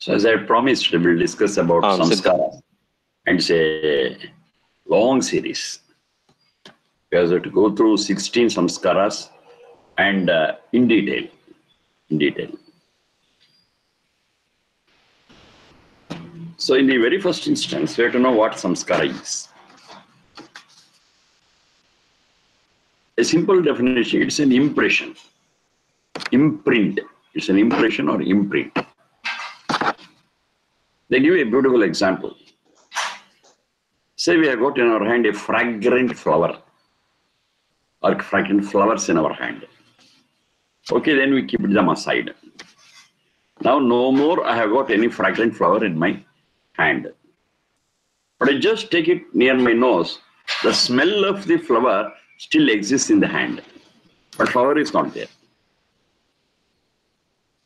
So as I promised, we will discuss about Samskara, and it's a long series. We have to go through 16 Samskaras and in detail. So in the very first instance, we have to know what Samskara is. A simple definition, it's an impression. Imprint. It's an impression or imprint. They give a beautiful example. Say we have got in our hand a fragrant flower or fragrant flowers in our hand. Okay, then we keep them aside. Now no more I have got any fragrant flower in my hand. But I just take it near my nose. The smell of the flower still exists in the hand. But flower is not there.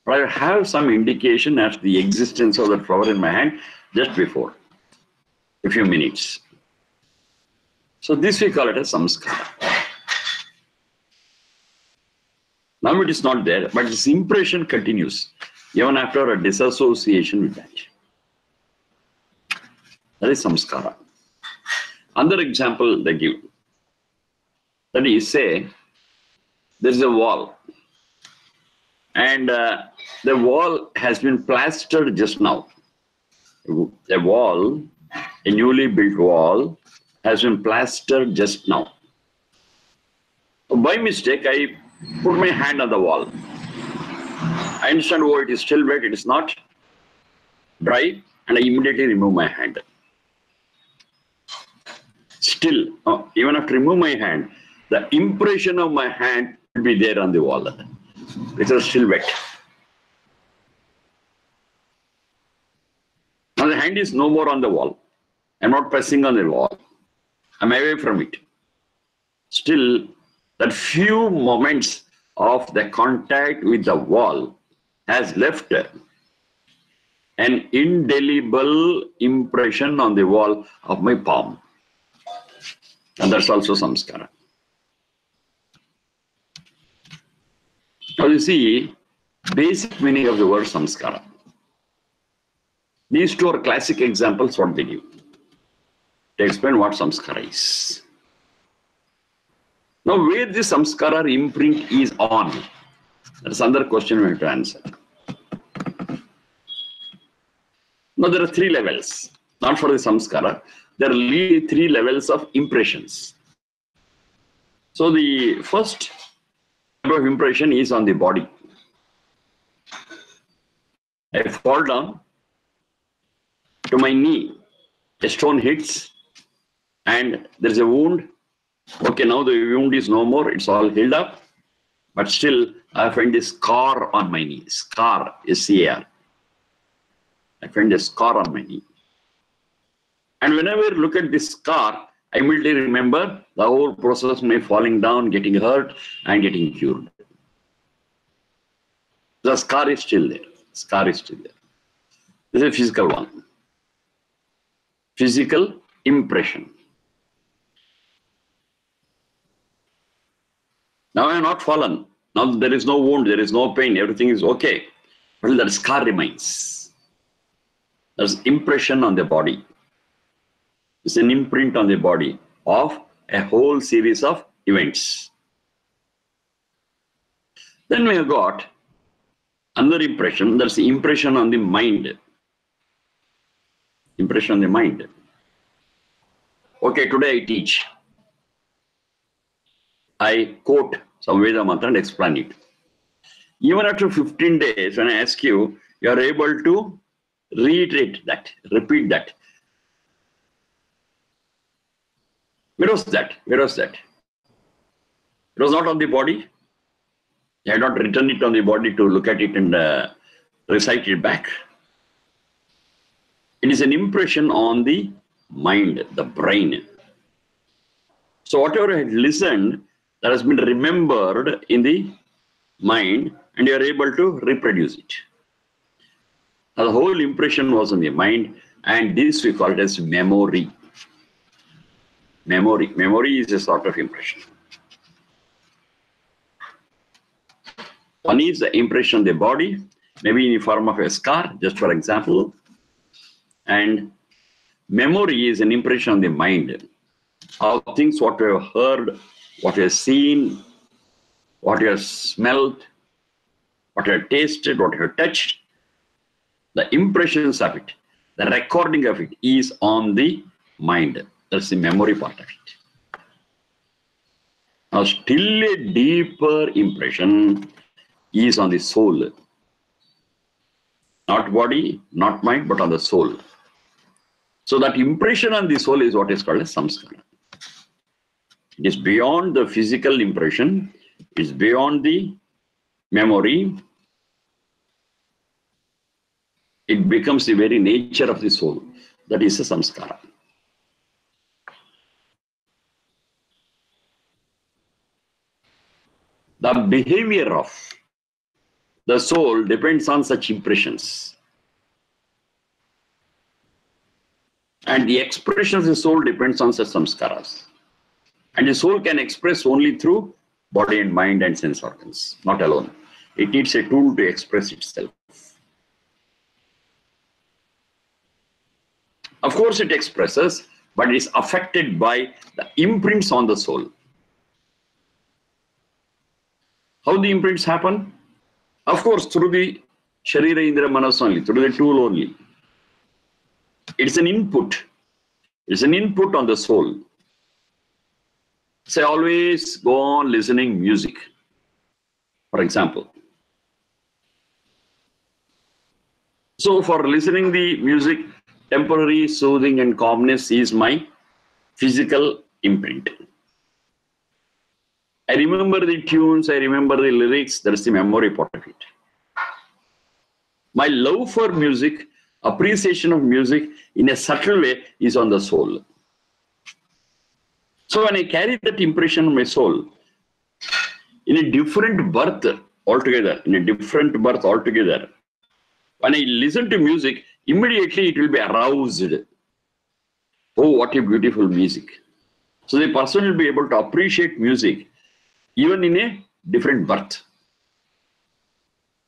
But I have some indication as to the existence of that flower in my hand just before, a few minutes. So this we call it as Samskara. Now it is not there, but this impression continues even after a disassociation with that. That is Samskara. Another example they give. That is, say, there is a wall. And the wall has been plastered just now. A wall, a newly built wall, has been plastered just now. By mistake, I put my hand on the wall. I understand, oh, it is still wet, it is not dry, and I immediately remove my hand. Still, even after remove my hand, the impression of my hand will be there on the wall. It is still wet. Now the hand is no more on the wall. I am not pressing on the wall. I am away from it. Still, that few moments of the contact with the wall has left an indelible impression on the wall of my palm. And that's also Samskara. Now you see, basic meaning of the word Samskara. These two are classic examples what they give. They explain what Samskara is. Now where this Samskara imprint is on, that's another question we have to answer. Now there are three levels, not for the Samskara. There are really three levels of impressions. So the first level of impression is on the body. I fall down to my knee, a stone hits, and there is a wound. Okay, now the wound is no more, it's all healed up, but still I find a scar on my knee. Scar, S-C-A-R. I find a scar on my knee. And whenever I look at this scar, I immediately remember the whole process of me falling down, getting hurt, and getting cured. The scar is still there. Scar is still there. This is a physical one. Physical impression. Now I am not fallen. Now there is no wound, there is no pain, everything is okay. But that scar remains. There's impression on the body. It's an imprint on the body of a whole series of events. Then we have got another impression, that's the impression on the mind. Impression on the mind. Okay, today I teach. I quote some Veda mantra and explain it. Even after 15 days, when I ask you, you are able to reiterate that, repeat that. Where was that? Where was that? It was not on the body. I had not written it on the body to look at it and recite it back. It is an impression on the mind, the brain. So whatever I had listened, that has been remembered in the mind, and you are able to reproduce it. Now, the whole impression was on the mind, and this we call it as memory. Memory. Memory is a sort of impression. One is the impression on the body, maybe in the form of a scar, just for example. And memory is an impression on the mind of things what you have heard, what you have seen, what you have smelled, what you have tasted, what you have touched. The impressions of it, the recording of it is on the mind. That's the memory part of it. Now, still a deeper impression is on the soul. Not body, not mind, but on the soul. So that impression on the soul is what is called as samskara. It is beyond the physical impression, it is beyond the memory. It becomes the very nature of the soul. That is a samskara. The behavior of the soul depends on such impressions. And the expression of the soul depends on such samskaras. And the soul can express only through body and mind and sense organs, not alone. It needs a tool to express itself. Of course, it expresses, but it is affected by the imprints on the soul. How the imprints happen? Of course, through the Sharira Indra Manas only, through the tool only. It's an input. It's an input on the soul. Say, always go on listening music, for example. So for listening the music, temporary soothing and calmness is my physical imprint. I remember the tunes, I remember the lyrics, that's the memory part of it. My love for music, appreciation of music in a subtle way is on the soul. So when I carry that impression on my soul, in a different birth altogether, when I listen to music, immediately it will be aroused. Oh, what a beautiful music. So the person will be able to appreciate music even in a different birth.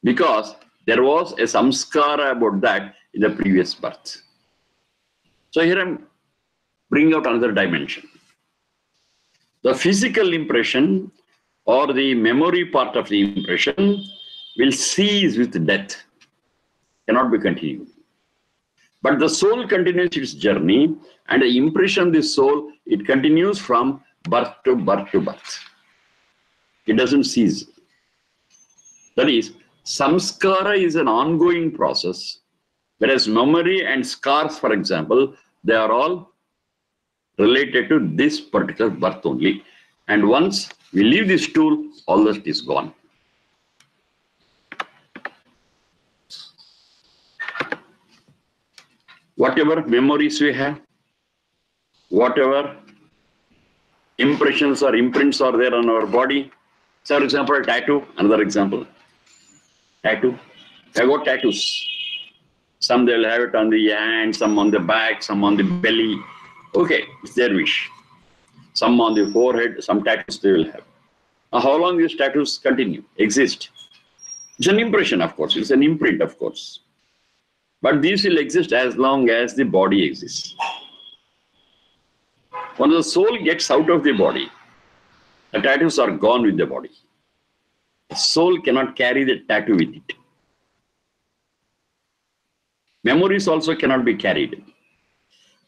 Because there was a samskara about that in the previous birth. So here I'm bringing out another dimension. The physical impression or the memory part of the impression will cease with death, cannot be continued. But the soul continues its journey, and the impression of the soul, it continues from birth to birth to birth. It doesn't cease. That is, samskara is an ongoing process, whereas memory and scars, for example, they are all related to this particular birth only. And once we leave this tool, all that is gone. Whatever memories we have, whatever impressions or imprints are there on our body. So, for example, a tattoo, another example. Tattoo. I got tattoos. Some they'll have it on the hand, some on the back, some on the belly. Okay, it's their wish. Some on the forehead, some tattoos they will have. Now, how long these tattoos continue, exist? It's an impression, of course. It's an imprint, of course. But these will exist as long as the body exists. When the soul gets out of the body, the tattoos are gone with the body. The soul cannot carry the tattoo with it. Memories also cannot be carried.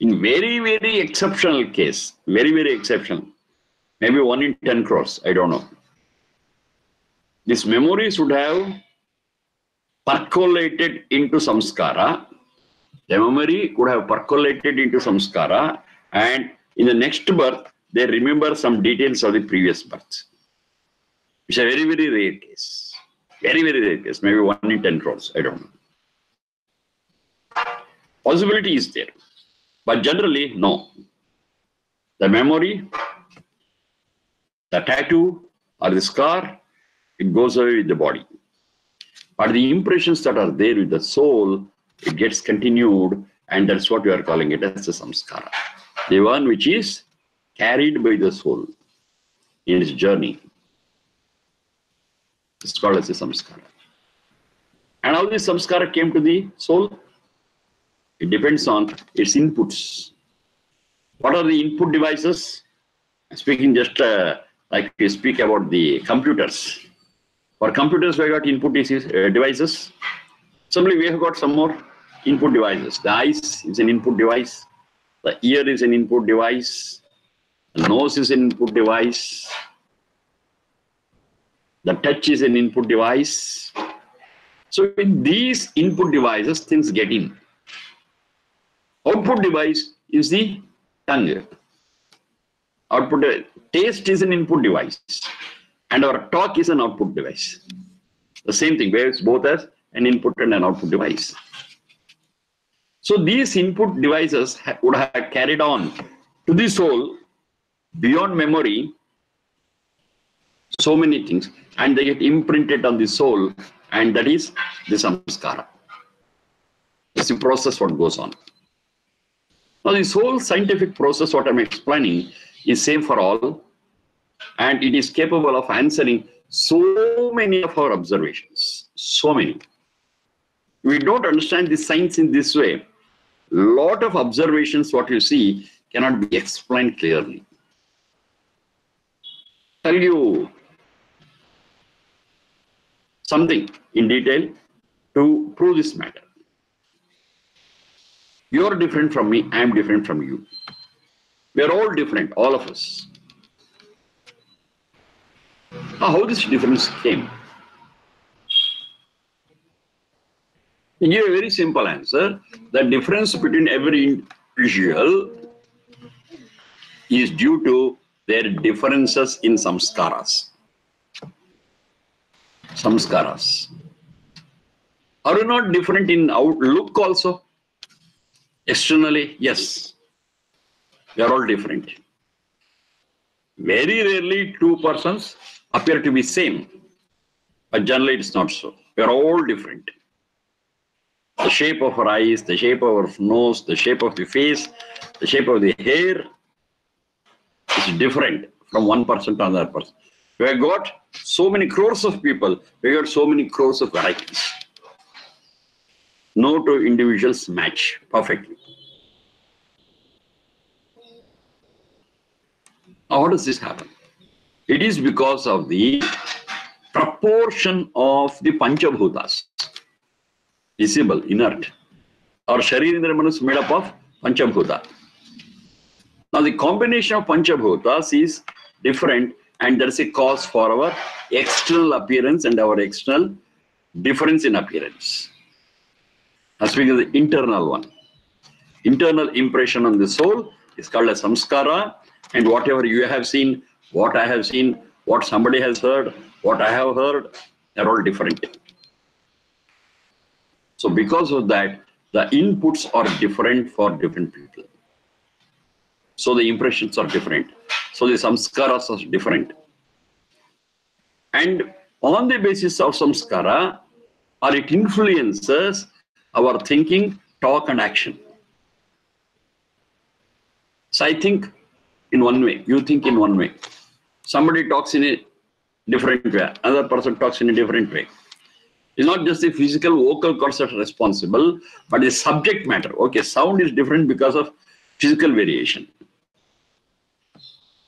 In very, very exceptional case, very, very exceptional, maybe 1 in 10 crores, I don't know. These memories would have percolated into samskara. The memory could have percolated into samskara, and in the next birth, they remember some details of the previous birth. It's a very, very rare case. Very, very rare case. Maybe 1 in 10 crores, I don't know. Possibility is there. But generally, no. The memory, the tattoo, or the scar, it goes away with the body. But the impressions that are there with the soul, it gets continued, and that's what we are calling it as the samskara. The one which is carried by the soul in its journey. It's called as the samskara. And how this samskara came to the soul? It depends on its inputs. What are the input devices? Speaking just like we speak about the computers. For computers, we have got input devices. Similarly, we have got some more input devices. The eyes is an input device. The ear is an input device. The nose is an input device. The touch is an input device. So in these input devices, things get in. Output device is the tongue. Taste is an input device. And our talk is an output device. The same thing, where it's both as an input and an output device. So these input devices would have carried on to the soul beyond memory so many things, and they get imprinted on the soul, and that is the samskara. It's the process what goes on. Now this whole scientific process what I'm explaining is same for all, and it is capable of answering so many of our observations. So many. We don't understand the science in this way. Lot of observations what you see cannot be explained clearly. Tell you something in detail to prove this matter. You are different from me, I am different from you. We are all different, all of us. Now, how this difference came? I give a very simple answer. The difference between every individual is due to their differences in samskaras. Samskaras. Are you not different in outlook also? Externally, yes. We are all different. Very rarely two persons appear to be same. But generally it's not so. We are all different. The shape of our eyes, the shape of our nose, the shape of the face, the shape of the hair is different from one person to another person. We have got so many crores of people, we have got so many crores of varieties. No two individuals match perfectly. Now, how does this happen? It is because of the proportion of the Panchabhutas. Visible, inert. Our Sharirindra Manu is made up of Panchabhuta. Now the combination of Panchabhutas is different, and there is a cause for our external appearance and our external difference in appearance. As speaking of the internal one. Internal impression on the soul is called a samskara, and whatever you have seen, what I have seen, what somebody has heard, what I have heard, they're all different. So because of that, the inputs are different for different people. So the impressions are different. So the samskaras are different. And on the basis of samskara, it influences our thinking, talk, and action. So I think in one way, you think in one way. Somebody talks in a different way, another person talks in a different way. It's not just the physical vocal cords that are responsible, but the subject matter. Okay, sound is different because of physical variation.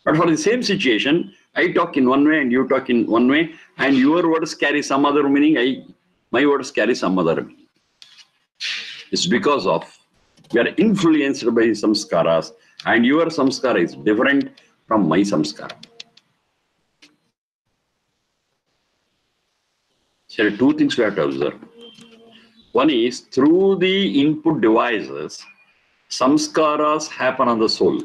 But for the same situation, I talk in one way and you talk in one way, and your words carry some other meaning, my words carry some other meaning. It's because of we are influenced by samskaras, and your samskara is different from my samskara. So there are two things we have to observe. One is through the input devices, samskaras happen on the soul.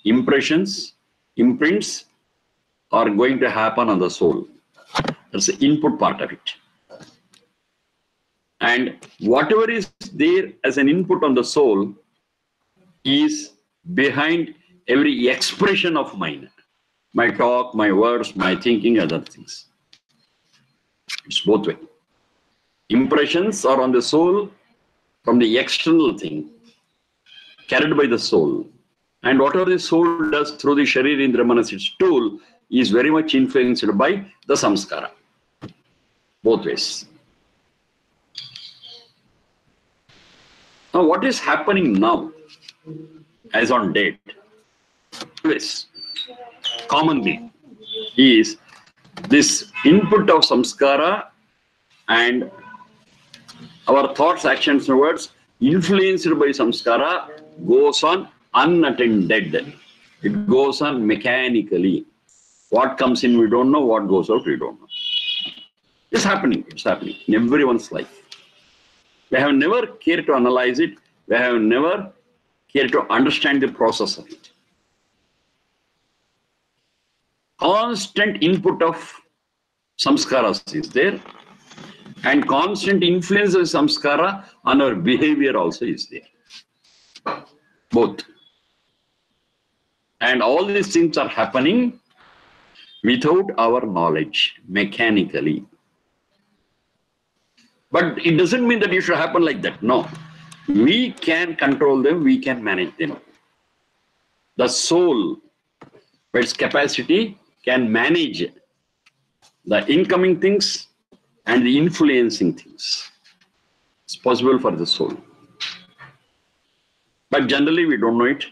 Impressions, imprints are going to happen on the soul. That's the input part of it. And whatever is there as an input on the soul is behind every expression of mine. My talk, my words, my thinking, other things. It's both ways. Impressions are on the soul from the external thing, carried by the soul. And whatever the soul does through the Sharirindra Manas, its tool, is very much influenced by the samskara. Both ways. Now, what is happening now, as on date, always, commonly, is this input of samskara and our thoughts, actions, and words influenced by samskara goes on unattended. It goes on mechanically. What comes in, we don't know. What goes out, we don't know. It's happening. It's happening in everyone's life. We have never cared to analyze it. We have never cared to understand the process of it. Constant input of samskaras is there, and constant influence of samskara on our behavior also is there. Both. And all these things are happening without our knowledge, mechanically. But it doesn't mean that it should happen like that. No. We can control them, we can manage them. The soul, by its capacity, can manage the incoming things and the influencing things. It's possible for the soul. But generally, we don't know it.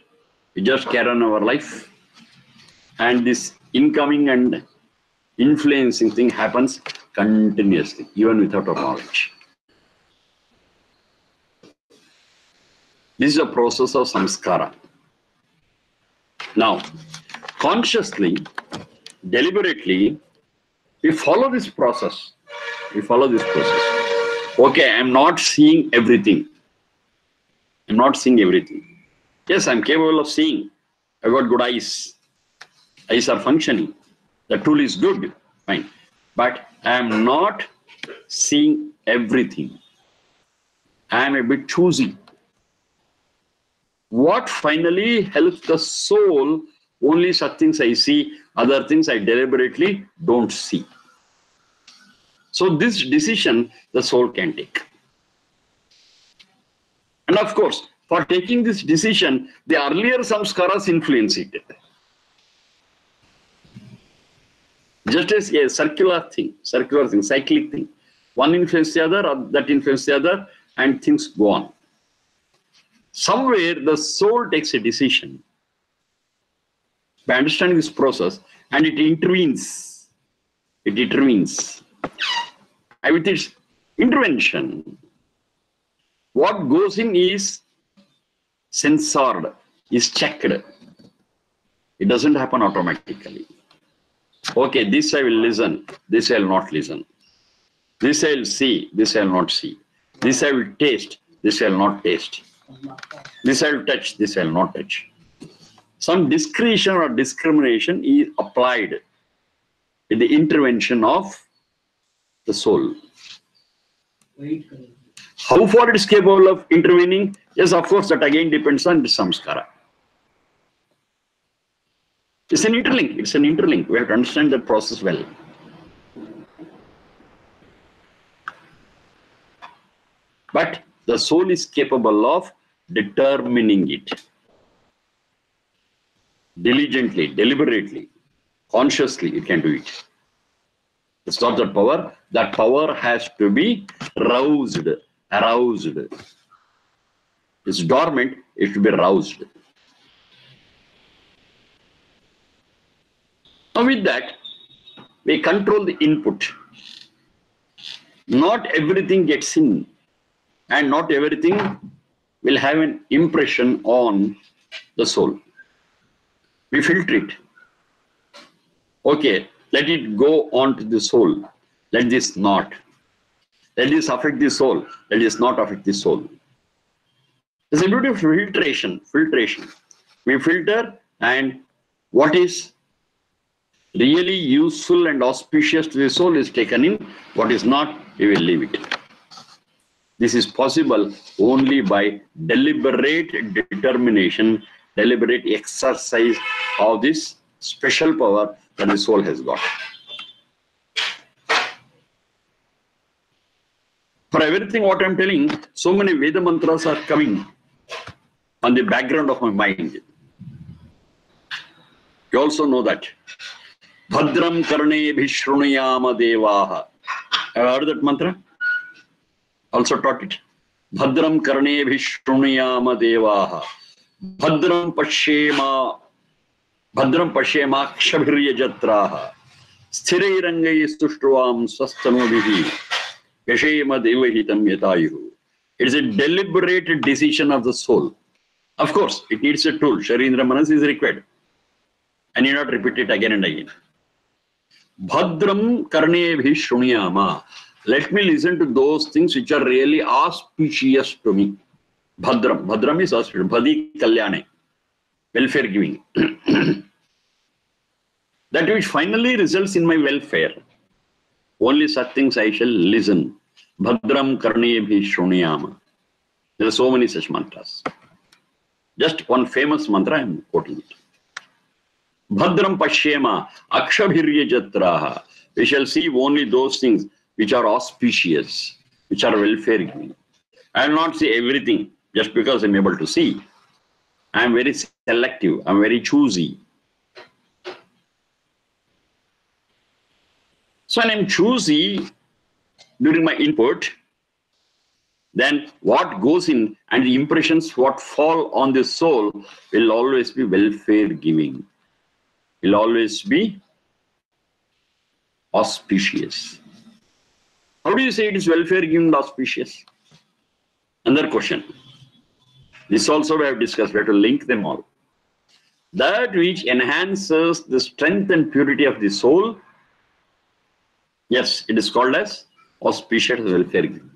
We just carry on our life. And this incoming and influencing thing happens continuously, even without our knowledge. This is a process of samskara. Now, consciously, deliberately, we follow this process. We follow this process. Okay, I'm not seeing everything. I'm not seeing everything. Yes, I'm capable of seeing. I've got good eyes. Eyes are functioning. The tool is good. Fine. But I'm not seeing everything. I'm a bit choosy. What finally helps the soul? Only such things I see, other things I deliberately don't see. So this decision the soul can take. And of course, for taking this decision, the earlier samskaras influence it. Just as a circular thing, cyclic thing. One influences the other, that influences the other, and things go on. Somewhere the soul takes a decision by understanding this process, and it intervenes. It intervenes. And with its intervention, what goes in is censored, is checked. It doesn't happen automatically. Okay, this I will listen, this I will not listen. This I will see, this I will not see. This I will taste, this I will not taste. This I will touch, this I will not touch. Some discretion or discrimination is applied in the intervention of the soul. How far it is capable of intervening? Yes, of course, that again depends on the samskara. It's an interlink. It's an interlink. We have to understand that process well. But the soul is capable of determining it. Diligently, deliberately, consciously, it can do it. It's not that power. That power has to be roused, aroused. It's dormant, it should be roused. Now with that, we control the input. Not everything gets in, and not everything will have an impression on the soul. We filter it. Okay, let it go on to the soul. Let this not. Let this affect the soul. Let this not affect the soul. It's a beautiful filtration. We filter, and what is really useful and auspicious to the soul is taken in. What is not, we will leave it. This is possible only by deliberate determination, deliberate exercise of this special power that the soul has got. For everything what I am telling, so many Veda mantras are coming on the background of my mind. You also know that. Bhadram karne bhishrunayama devaha. Have you heard that mantra? Also taught it. Bhadram karnebhi shrunuyama devaha. Bhadram pashyema kshabhirya jatraha. Sthirairangai stuštruvam swasthanubihi. Yashema devahitam yatayuhu. It is a deliberate decision of the soul. Of course, it needs a tool. Sharindra Manas is required. I need not repeat it again and again. Bhadram karnebhi shrunuyama. Let me listen to those things which are really auspicious to me. Bhadram. Bhadram is auspicious. Bhadi kalyane. Welfare giving. That which finally results in my welfare. Only such things I shall listen. Bhadram karnebhi shrunuyama. There are so many such mantras. Just one famous mantra I am quoting it. Bhadram pashyema akshabhirya jatraha. We shall see only those things which are auspicious, which are welfare giving. I will not see everything just because I am able to see. I am very selective. I am very choosy. So when I am choosy during my input, then what goes in and the impressions what fall on the soul will always be welfare giving. Will always be auspicious. How do you say it is welfare giving and auspicious? Another question. This also we have discussed. We have to link them all. That which enhances the strength and purity of the soul, yes, it is called as auspicious welfare giving.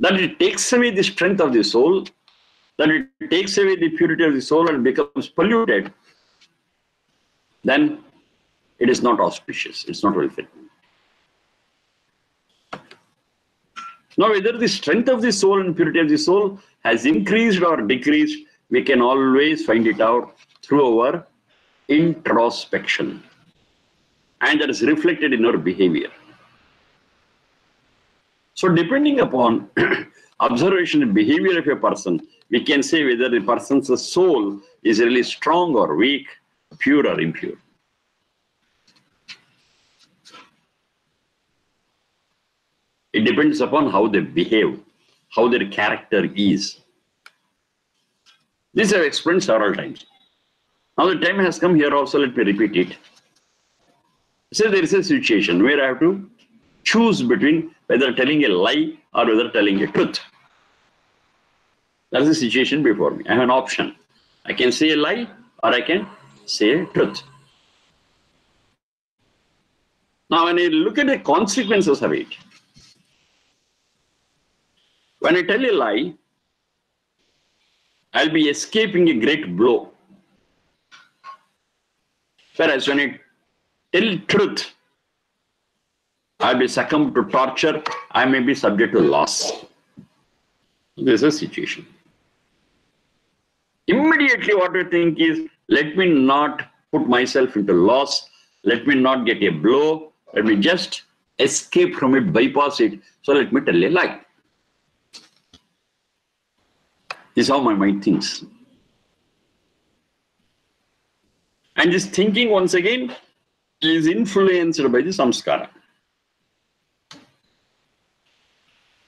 That it takes away the strength of the soul, that it takes away the purity of the soul and becomes polluted, then it is not auspicious. It's not welfare giving. Now, whether the strength of the soul and purity of the soul has increased or decreased, we can always find it out through our introspection. And that is reflected in our behavior. So, depending upon observation and behavior of a person, we can say whether the person's soul is really strong or weak, pure or impure. It depends upon how they behave, how their character is. This I have explained several times. Now the time has come here also, let me repeat it. So there is a situation where I have to choose between whether telling a lie or whether telling a truth. That is the situation before me. I have an option. I can say a lie or I can say a truth. Now when I look at the consequences of it, when I tell a lie, I'll be escaping a great blow. Whereas when I tell truth, I'll be succumbed to torture, I may be subject to loss. This is a situation. Immediately what I think is, let me not put myself into loss, let me not get a blow, let me just escape from it, bypass it, so let me tell a lie. This is how my mind thinks. And this thinking, once again, is influenced by the samskara.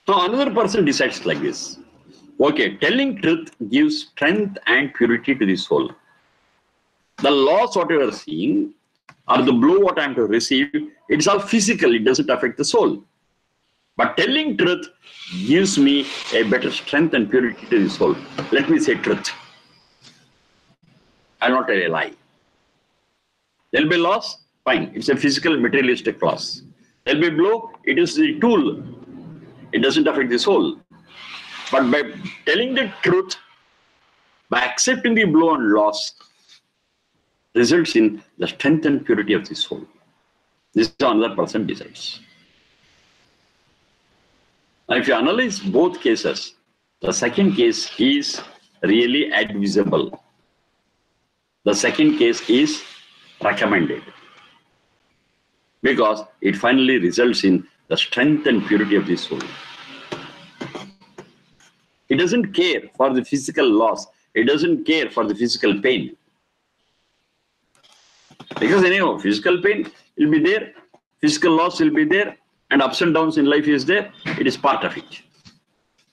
So another person decides like this. Okay, telling truth gives strength and purity to the soul. The loss, what you are seeing, or the blow what I am to receive, it's all physical, it doesn't affect the soul. But telling truth gives me a better strength and purity to the soul. Let me say truth. I will not tell a lie. There will be loss, fine. It's a physical, materialistic loss. There will be blow, it is the tool. It doesn't affect the soul. But by telling the truth, by accepting the blow and loss, results in the strength and purity of the soul. This is how another person decides. Now, if you analyze both cases, the second case is really advisable. The second case is recommended because it finally results in the strength and purity of the soul. It doesn't care for the physical loss. It doesn't care for the physical pain. Because anyhow, physical pain will be there, physical loss will be there, and ups and downs in life is there. It is part of it.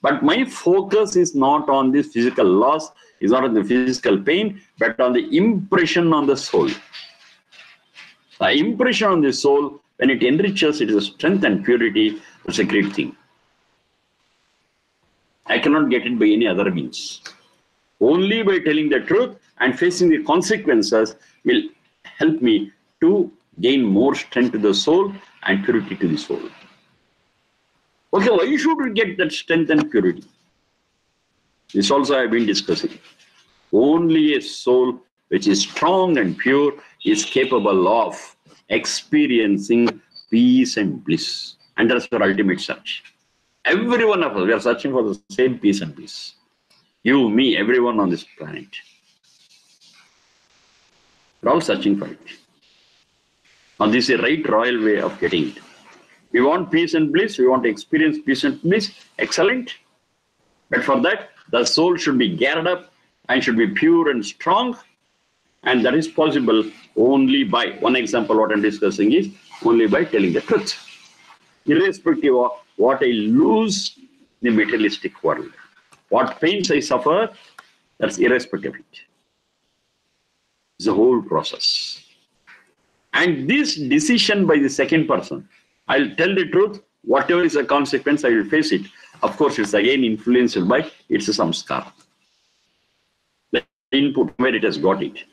But my focus is not on this physical loss, is not on the physical pain, but on the impression on the soul. The impression on the soul, when it enriches, it is a strength and purity. It's a great thing. I cannot get it by any other means. Only by telling the truth and facing the consequences will help me to gain more strength to the soul and purity to the soul. Okay, why should we get that strength and purity? This also I have been discussing. Only a soul which is strong and pure is capable of experiencing peace and bliss. And that's our ultimate search. Every one of us, we are searching for the same peace and bliss. You, me, everyone on this planet. We're all searching for it. Now, this is a right royal way of getting it. We want peace and bliss. We want to experience peace and bliss. Excellent. But for that, the soul should be geared up and should be pure and strong. And that is possible only by, one example what I'm discussing is, only by telling the truth. Irrespective of what I lose in the materialistic world. What pains I suffer, that's irrespective of it. It's the whole process. And this decision by the second person, I'll tell the truth, whatever is the consequence, I will face it. Of course, it's again influenced by its a samskara. The input where it has got it.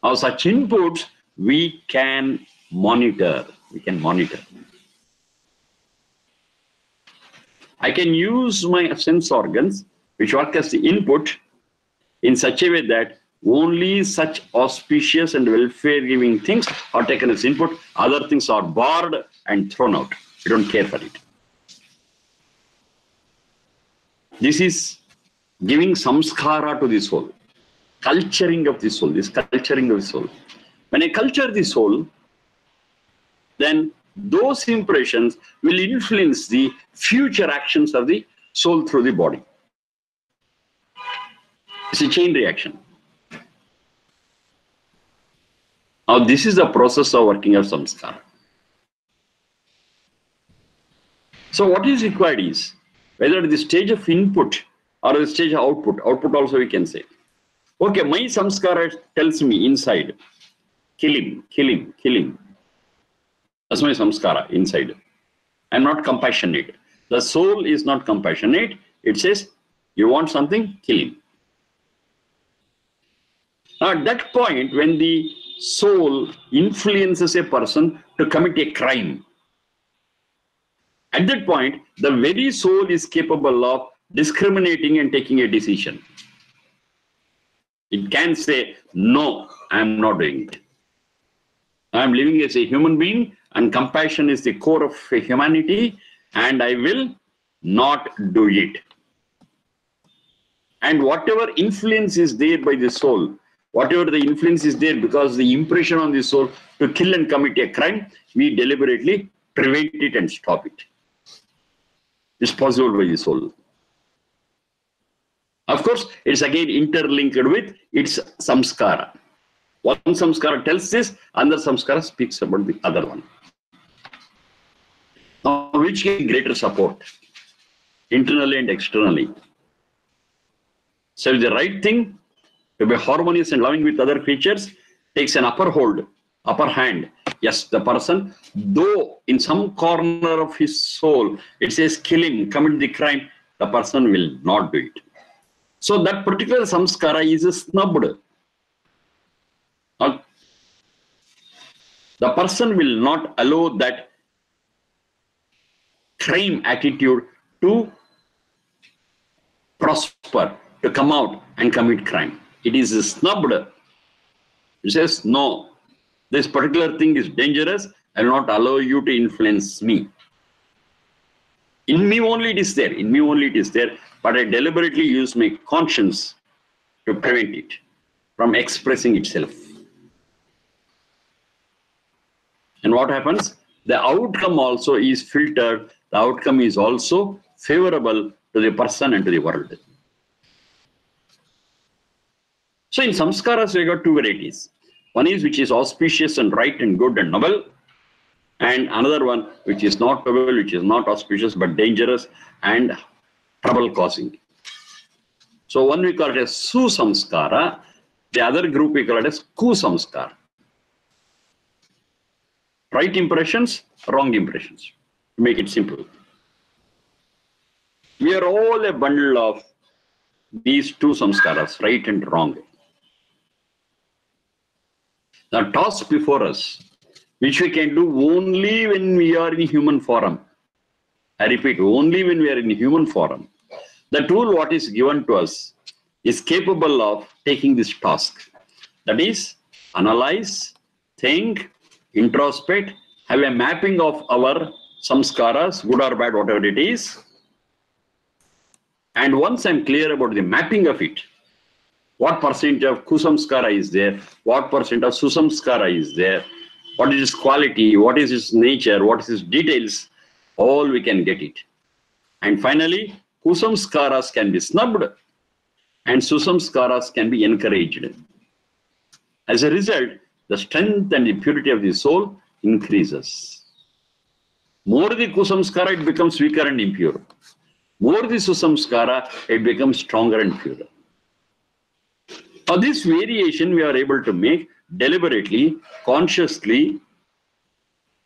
Now, such inputs we can monitor. I can use my sense organs, which work as the input, in such a way that only such auspicious and welfare-giving things are taken as input. Other things are barred and thrown out. We don't care for it. This is giving samskara to the soul, culturing of the soul, this culturing of the soul. When I culture the soul, then those impressions will influence the future actions of the soul through the body. It's a chain reaction. Now, this is the process of working of samskara. So, what is required is whether at the stage of input or the stage of output. Output also we can say. Okay, my samskara tells me inside, kill him, kill him, kill him. That's my samskara inside. I'm not compassionate. The soul is not compassionate. It says, you want something, kill him. Now, at that point, when the soul influences a person to commit a crime, at that point, the very soul is capable of discriminating and taking a decision. It can say, no, I am not doing it. I am living as a human being, and compassion is the core of humanity, and I will not do it. And whatever influence is there by the soul, whatever the influence is there because the impression on the soul to kill and commit a crime, we deliberately prevent it and stop it. It's possible by the soul. Of course, it's again interlinked with its samskara. One samskara tells this, another samskara speaks about the other one. Now, which gives greater support, internally and externally. So the right thing, to be harmonious and loving with other creatures, takes an upper hand. Yes, the person, though in some corner of his soul, it says kill him, commit the crime, the person will not do it. So that particular samskara is snubbed. The person will not allow that crime attitude to prosper, to come out and commit crime. It is snubbed. It says, no, this particular thing is dangerous. I will not allow you to influence me. In me only it is there. In me only it is there. But I deliberately use my conscience to prevent it from expressing itself. And what happens? The outcome also is filtered. The outcome is also favorable to the person and to the world. So in samskaras, we got two varieties. One is which is auspicious and right and good and noble. And another one which is not noble, which is not auspicious but dangerous and trouble causing. So one we call it as Samskara, the other group we call it as Samskara. Right impressions, wrong impressions. To make it simple. We are all a bundle of these two samskaras, right and wrong. The task before us, which we can do only when we are in human form. I repeat, only when we are in human form. The tool what is given to us is capable of taking this task. That is, analyze, think, introspect, have a mapping of our samskaras, good or bad, whatever it is. And once I'm clear about the mapping of it, what percent of kusamskara is there, what percent of susamskara is there, what is its quality, what is its nature, what is its details, all we can get it. And finally, kusamskaras can be snubbed and susamskaras can be encouraged. As a result, the strength and the purity of the soul increases. More the kusamskara, it becomes weaker and impure. More the susamskara, it becomes stronger and purer. Now this variation we are able to make deliberately, consciously,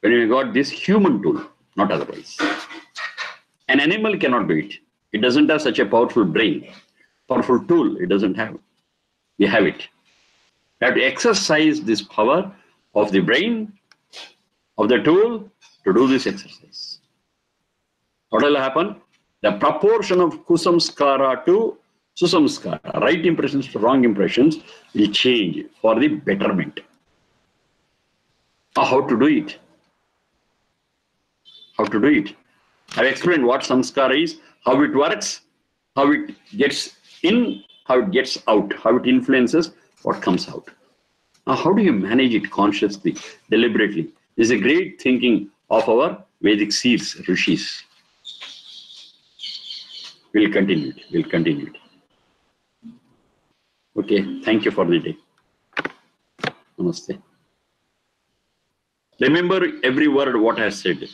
when we got this human tool, not otherwise. An animal cannot do it. It doesn't have such a powerful brain, powerful tool, it doesn't have. We have it. We have to exercise this power of the brain, of the tool, to do this exercise. What will happen? The proportion of kusamskara to susamskara, right impressions to wrong impressions, will change for the betterment. How to do it? How to do it? I've explained what samskara is, how it works, how it gets in, how it gets out, how it influences what comes out. Now, how do you manage it consciously, deliberately? This is a great thinking of our Vedic seers, rishis. We'll continue it. We'll continue it. Okay, thank you for the day. Namaste. Remember every word what I have said.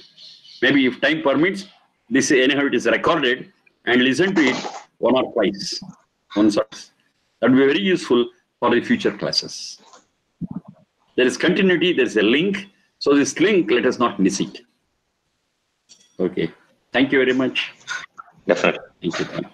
Maybe if time permits, this anyhow it is recorded, and listen to it one or twice. Once or twice. That will be very useful for the future classes. There is continuity, there is a link. So this link, let us not miss it. Okay. Thank you very much. Definitely. Thank you.